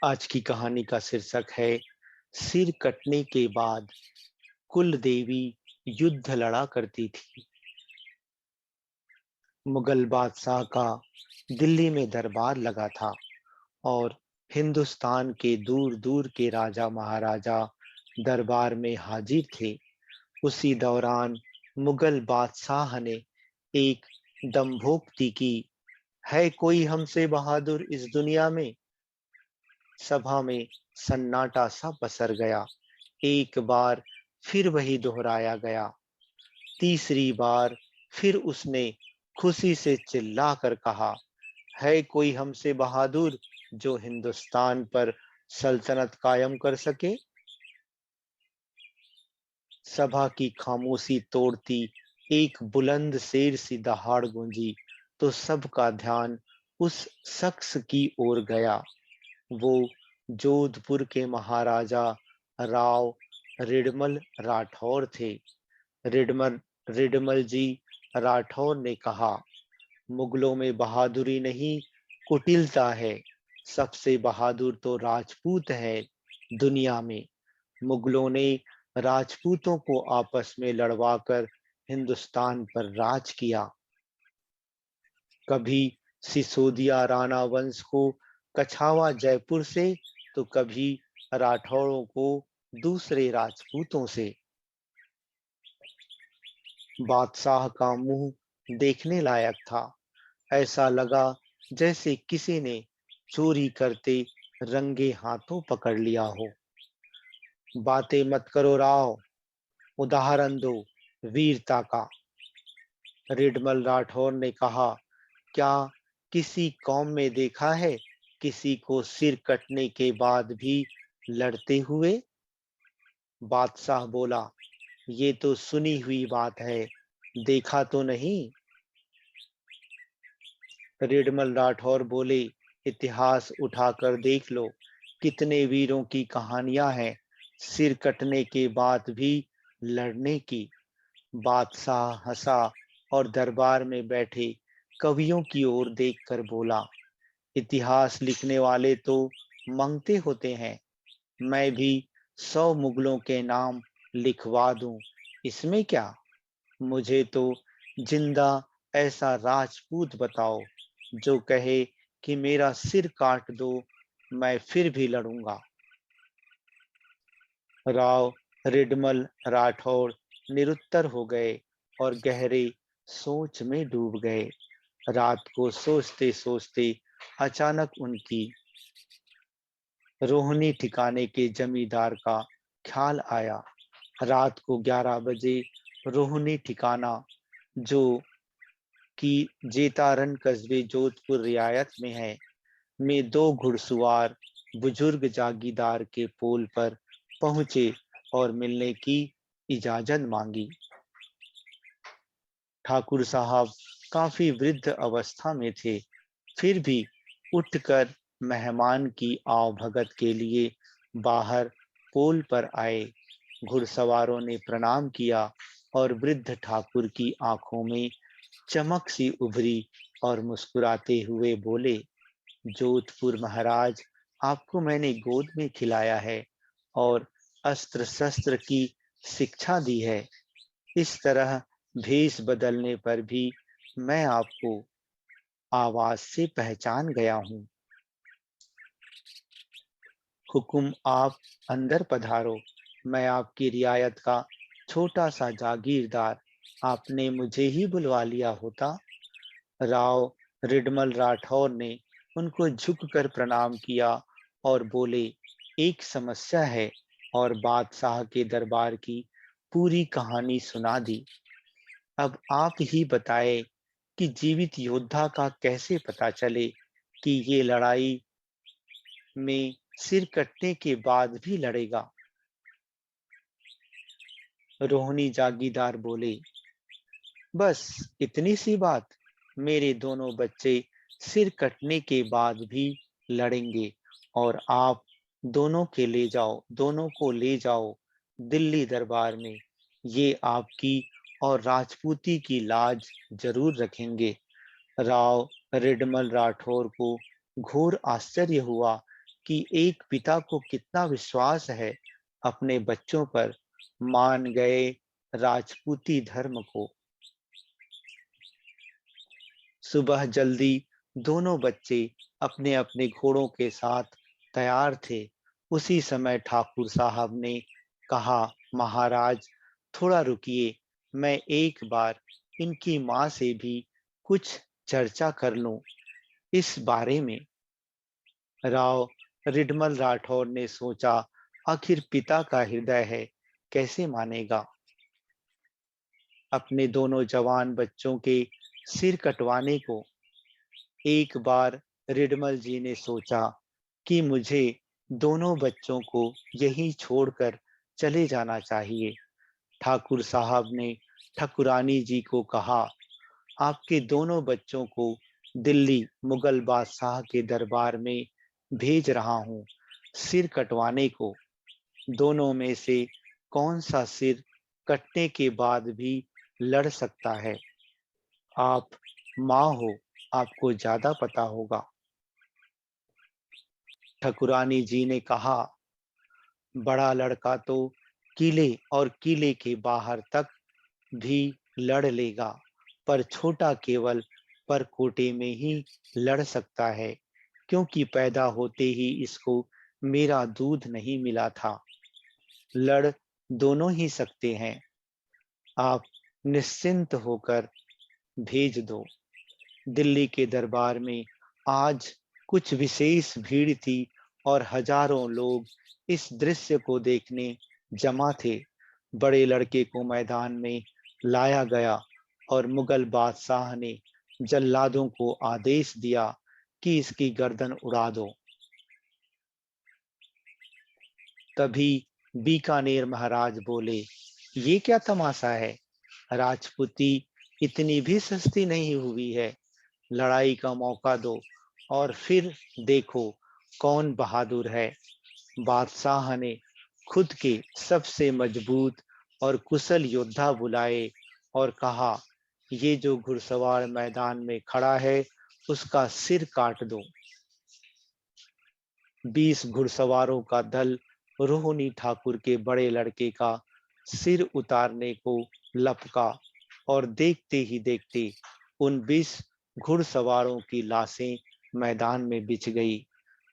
आज की कहानी का शीर्षक है सिर कटने के बाद कुल देवी युद्ध लड़ा करती थी। मुगल बादशाह का दिल्ली में दरबार लगा था और हिंदुस्तान के दूर दूर के राजा महाराजा दरबार में हाजिर थे। उसी दौरान मुगल बादशाह ने एक दंभोक्ति की, है कोई हमसे बहादुर इस दुनिया में। सभा में सन्नाटा सा पसर गया। एक बार फिर वही दोहराया गया। तीसरी बार फिर उसने खुशी से चिल्लाकर कहा, है कोई हमसे बहादुर जो हिंदुस्तान पर सल्तनत कायम कर सके। सभा की खामोशी तोड़ती एक बुलंद शेर सी दहाड़ गूंजी तो सबका ध्यान उस शख्स की ओर गया। वो जोधपुर के महाराजा राव रिडमल राठौर थे। रिडमल रिडमल जी राठौर ने कहा, मुगलों में बहादुरी नहीं, कुटिलता है। सबसे बहादुर तो राजपूत है दुनिया में। मुगलों ने राजपूतों को आपस में लड़वाकर हिंदुस्तान पर राज किया। कभी सिसोदिया राणा वंश को कछावा जयपुर से, तो कभी राठौरों को दूसरे राजपूतों से। बादशाह का मुंह देखने लायक था। ऐसा लगा जैसे किसी ने चोरी करते रंगे हाथों पकड़ लिया हो। बातें मत करो राव, उदाहरण दो वीरता का। रिडमल राठौर ने कहा, क्या किसी कौम में देखा है किसी को सिर कटने के बाद भी लड़ते हुए। बादशाह बोला, ये तो सुनी हुई बात है, देखा तो नहीं। रिडमल राठौर बोले, इतिहास उठाकर देख लो, कितने वीरों की कहानियां हैं सिर कटने के बाद भी लड़ने की। बादशाह हंसा और दरबार में बैठे कवियों की ओर देखकर बोला, इतिहास लिखने वाले तो मंगते होते हैं, मैं भी 100 मुगलों के नाम लिखवा दूं, इसमें क्या। मुझे तो जिंदा ऐसा राजपूत बताओ जो कहे कि मेरा सिर काट दो, मैं फिर भी लड़ूंगा। राव रिडमल राठौर निरुत्तर हो गए और गहरे सोच में डूब गए। रात को सोचते सोचते अचानक उनकी रोहिणी ठिकाने के जमींदार का ख्याल आया। रात को 11 बजे रोहिणी ठिकाना, जो कि जेतारन कस्बे जोधपुर रियायत में है, में दो घुड़सवार बुजुर्ग जागीरदार के पोल पर पहुंचे और मिलने की इजाजत मांगी। ठाकुर साहब काफी वृद्ध अवस्था में थे, फिर भी उठकर मेहमान की आवभगत के लिए बाहर पोल पर आए। घुड़सवारों ने प्रणाम किया और वृद्ध ठाकुर की आंखों में चमक सी उभरी और मुस्कुराते हुए बोले, जोधपुर महाराज, आपको मैंने गोद में खिलाया है और अस्त्र शस्त्र की शिक्षा दी है। इस तरह भेष बदलने पर भी मैं आपको आवाज से पहचान गया हूँ। हुकुम, आप अंदर पधारो। मैं आपकी रियायत का छोटा सा जागीरदार, आपने मुझे ही बुलवा लिया होता। राव रिडमल राठौर ने उनको झुककर प्रणाम किया और बोले, एक समस्या है, और बादशाह के दरबार की पूरी कहानी सुना दी। अब आप ही बताएं कि जीवित योद्धा का कैसे पता चले कि ये लड़ाई में सिर कटने के बाद भी लड़ेगा। रोहिणी जागीरदार बोले, बस इतनी सी बात, मेरे दोनों बच्चे सिर कटने के बाद भी लड़ेंगे और आप दोनों को ले जाओ दिल्ली दरबार में। ये आपकी और राजपूती की लाज जरूर रखेंगे। राव रिडमल राठौर को घोर आश्चर्य हुआ कि एक पिता को कितना विश्वास है अपने बच्चों पर। मान गए राजपूती धर्म को। सुबह जल्दी दोनों बच्चे अपने अपने घोड़ों के साथ तैयार थे। उसी समय ठाकुर साहब ने कहा, महाराज थोड़ा रुकिए, मैं एक बार इनकी माँ से भी कुछ चर्चा कर लूं इस बारे में। राव रिडमल राठौर ने सोचा, आखिर पिता का हृदय है, कैसे मानेगा। अपने दोनों जवान बच्चों के सिर कटवाने को। एक बार रिडमल जी ने सोचा कि मुझे दोनों बच्चों को यहीं छोड़कर चले जाना चाहिए। ठाकुर साहब ने ठकुरानी जी को कहा, आपके दोनों बच्चों को दिल्ली मुगल बादशाह के दरबार में भेज रहा हूँ सिर कटवाने को। दोनों में से कौन सा सिर कटने के बाद भी लड़ सकता है। आप माँ हो, आपको ज्यादा पता होगा। ठकुरानी जी ने कहा, बड़ा लड़का तो किले और किले के बाहर तक भी लड़ लेगा, पर छोटा केवल परकोटे में ही लड़ सकता है, क्योंकि पैदा होते ही इसको मेरा दूध नहीं मिला था। लड़ दोनों ही सकते हैं, आप निश्चिंत होकर भेज दो। दिल्ली के दरबार में आज कुछ विशेष भीड़ थी और हजारों लोग इस दृश्य को देखने जमा थे। बड़े लड़के को मैदान में लाया गया और मुगल बादशाह ने जल्लादों को आदेश दिया कि इसकी गर्दन उड़ा दो। तभी बीकानेर महाराज बोले, ये क्या तमाशा है, राजपूती इतनी भी सस्ती नहीं हुई है। लड़ाई का मौका दो और फिर देखो कौन बहादुर है। बादशाह ने खुद के सबसे मजबूत और कुशल योद्धा बुलाए और कहा, ये जो घुड़सवार मैदान में खड़ा है उसका सिर काट दो। 20 घुड़सवारों का दल रोहिणी ठाकुर के बड़े लड़के का सिर उतारने को लपका और देखते ही देखते उन 20 घुड़सवारों की लाशें मैदान में बिछ गई।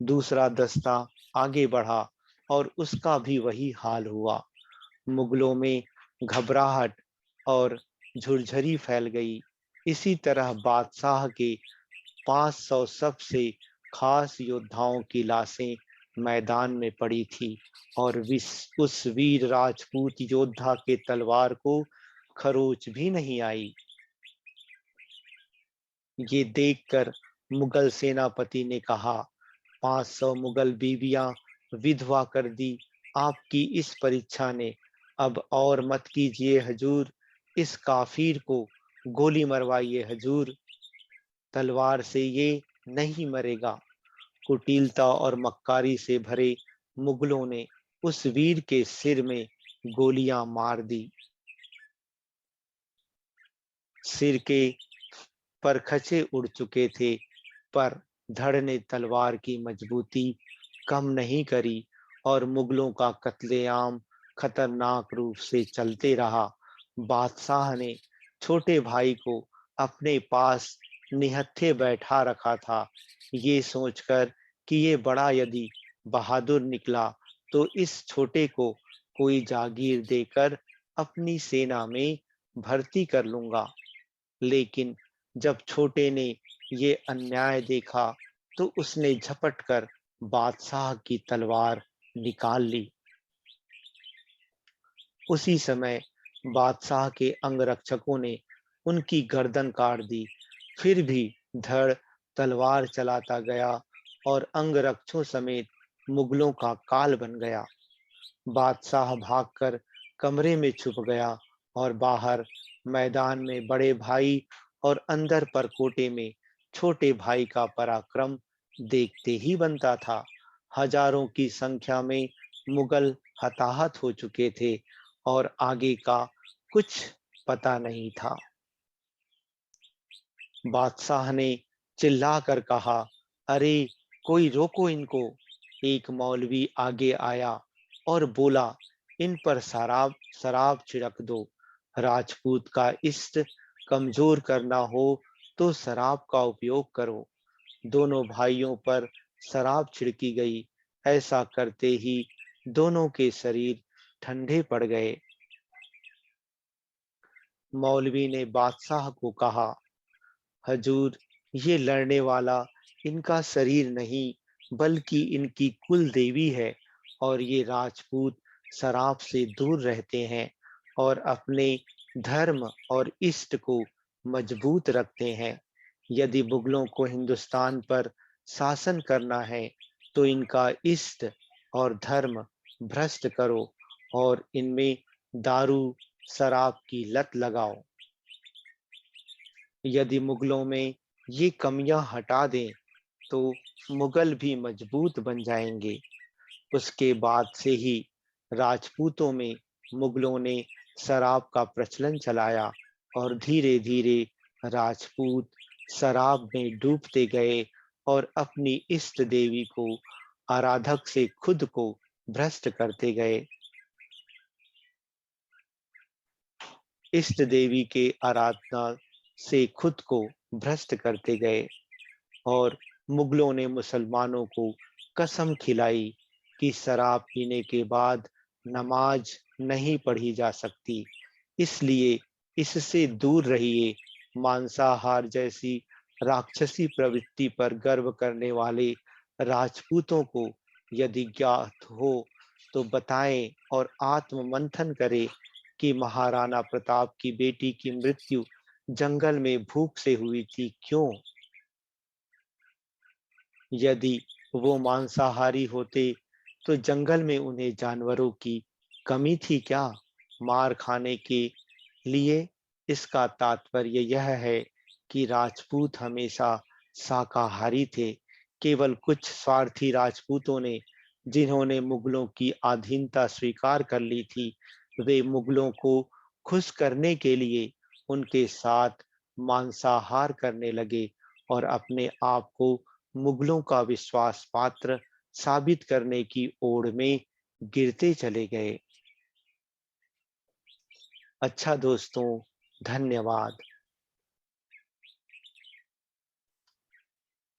दूसरा दस्ता आगे बढ़ा और उसका भी वही हाल हुआ। मुगलों में घबराहट और झुरझरी फैल गई। इसी तरह बादशाह के 500 सबसे खास योद्धाओं की लाशें मैदान में पड़ी थी और उस वीर राजपूत योद्धा के तलवार को खरोच भी नहीं आई। ये देखकर मुगल सेनापति ने कहा, 500 मुगल बीबियां विधवा कर दी आपकी इस परीक्षा ने। अब और मत कीजिए हजूर, इस काफिर को गोली मरवाइए हजूर, तलवार से ये नहीं मरेगा। कुटिलता और मक्कारी से भरे मुगलों ने उस वीर के सिर में गोलियां मार दी। सिर के परखचे उड़ चुके थे, पर धड़ ने तलवार की मजबूती कम नहीं करी और मुगलों का कत्लेआम खतरनाक रूप से चलते रहा। बादशाह ने छोटे भाई को अपने पास निहत्थे बैठा रखा था, ये सोचकर कि ये बड़ा यदि बहादुर निकला तो इस छोटे को कोई जागीर देकर अपनी सेना में भर्ती कर लूंगा। लेकिन जब छोटे ने ये अन्याय देखा तो उसने झपट कर बादशाह की तलवार निकाल ली। उसी समय बादशाह के अंगरक्षकों ने उनकी गर्दन काट दी। फिर भी धड़ तलवार चलाता गया और अंगरक्षकों समेत मुगलों का काल बन गया। बादशाह भागकर कमरे में छुप गया और बाहर मैदान में बड़े भाई और अंदर परकोटे में छोटे भाई का पराक्रम देखते ही बनता था। हजारों की संख्या में मुगल हताहत हो चुके थे और आगे का कुछ पता नहीं था। बादशाह ने चिल्लाकर कहा, अरे कोई रोको इनको। एक मौलवी आगे आया और बोला, इन पर शराब शराब छिड़क दो। राजपूत का इष्ट कमजोर करना हो तो शराब का उपयोग करो। दोनों भाइयों पर शराब छिड़की गई। ऐसा करते ही दोनों के शरीर ठंडे पड़ गए। मौलवी ने बादशाह को कहा, हजूर, ये लड़ने वाला इनका शरीर नहीं बल्कि इनकी कुल देवी है, और ये राजपूत शराब से दूर रहते हैं और अपने धर्म और इष्ट को मजबूत रखते हैं। यदि मुगलों को हिंदुस्तान पर शासन करना है तो इनका इष्ट और धर्म भ्रष्ट करो और इनमें दारू शराब की लत लगाओ। यदि मुगलों में ये कमियां हटा दें तो मुगल भी मजबूत बन जाएंगे। उसके बाद से ही राजपूतों में मुगलों ने शराब का प्रचलन चलाया और धीरे धीरे राजपूत शराब में डूबते गए और अपनी इष्ट देवी को आराधक से खुद को भ्रष्ट करते गए। इष्ट देवी के आराधना से खुद को भ्रष्ट करते गए और मुगलों ने मुसलमानों को कसम खिलाई कि शराब पीने के बाद नमाज नहीं पढ़ी जा सकती, इसलिए इससे दूर रहिए। मांसाहार जैसी राक्षसी प्रवृत्ति पर गर्व करने वाले राजपूतों को यदि ज्ञात हो तो बताएं और आत्ममंथन करें कि महाराणा प्रताप की बेटी की मृत्यु जंगल में भूख से हुई थी क्यों। यदि वो मांसाहारी होते तो जंगल में उन्हें जानवरों की कमी थी क्या मार खाने के लिए। इसका तात्पर्य यह है कि राजपूत हमेशा शाकाहारी थे। केवल कुछ स्वार्थी राजपूतों ने, जिन्होंने मुगलों की अधीनता स्वीकार कर ली थी, वे मुगलों को खुश करने के लिए उनके साथ मांसाहार करने लगे और अपने आप को मुगलों का विश्वास पात्र साबित करने की ओड़ में गिरते चले गए। अच्छा दोस्तों, धन्यवाद।